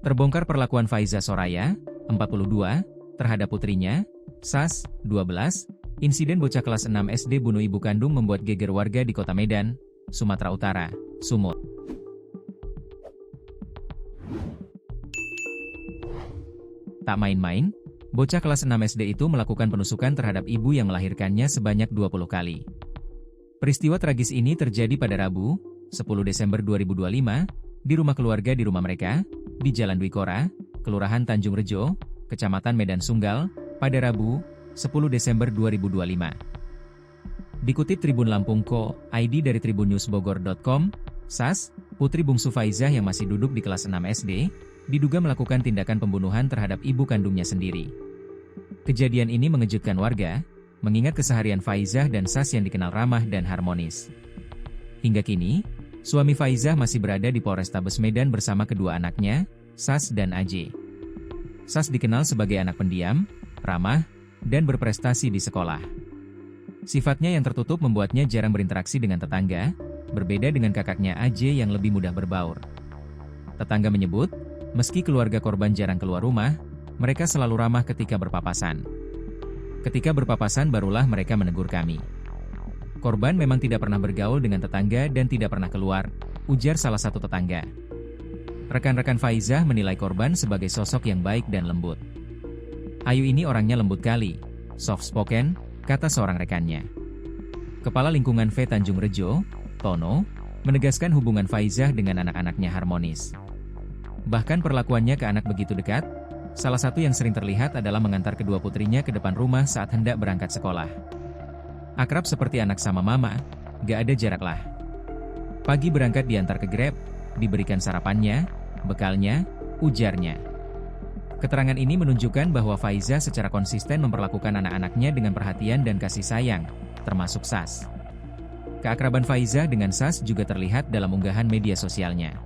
Terbongkar perlakuan Faiza Soraya, 42, terhadap putrinya, Sas, 12, insiden bocah kelas 6 SD bunuh ibu kandung membuat geger warga di Kota Medan, Sumatera Utara, Sumut. Tak main-main, bocah kelas 6 SD itu melakukan penusukan terhadap ibu yang melahirkannya sebanyak 20 kali. Peristiwa tragis ini terjadi pada Rabu, 10 Desember 2025, di rumah keluarga di rumah mereka, di Jalan Dwi Kora, Kelurahan Tanjung Rejo, Kecamatan Medan Sunggal, pada Rabu, 10 Desember 2025. Dikutip Tribun Lampung.co.id dari tribunnewsbogor.com, Sas, putri bungsu Faizah yang masih duduk di kelas 6 SD, diduga melakukan tindakan pembunuhan terhadap ibu kandungnya sendiri. Kejadian ini mengejutkan warga, mengingat keseharian Faizah dan Sas yang dikenal ramah dan harmonis. Hingga kini, suami Faizah masih berada di Polrestabes Medan bersama kedua anaknya, Sas dan AJ. Sas dikenal sebagai anak pendiam, ramah, dan berprestasi di sekolah. Sifatnya yang tertutup membuatnya jarang berinteraksi dengan tetangga, berbeda dengan kakaknya AJ yang lebih mudah berbaur. Tetangga menyebut, meski keluarga korban jarang keluar rumah, mereka selalu ramah ketika berpapasan. Ketika berpapasan barulah mereka menegur kami. Korban memang tidak pernah bergaul dengan tetangga dan tidak pernah keluar, ujar salah satu tetangga. Rekan-rekan Faizah menilai korban sebagai sosok yang baik dan lembut. Ayu ini orangnya lembut kali, soft spoken, kata seorang rekannya. Kepala Lingkungan V Tanjung Rejo, Tono, menegaskan hubungan Faizah dengan anak-anaknya harmonis. Bahkan perlakuannya ke anak begitu dekat, salah satu yang sering terlihat adalah mengantar kedua putrinya ke depan rumah saat hendak berangkat sekolah. Akrab seperti anak sama mama, gak ada jarak lah. Pagi berangkat diantar ke Grab, diberikan sarapannya, bekalnya, ujarnya. Keterangan ini menunjukkan bahwa Faizah secara konsisten memperlakukan anak-anaknya dengan perhatian dan kasih sayang, termasuk Sas. Keakraban Faizah dengan Sas juga terlihat dalam unggahan media sosialnya.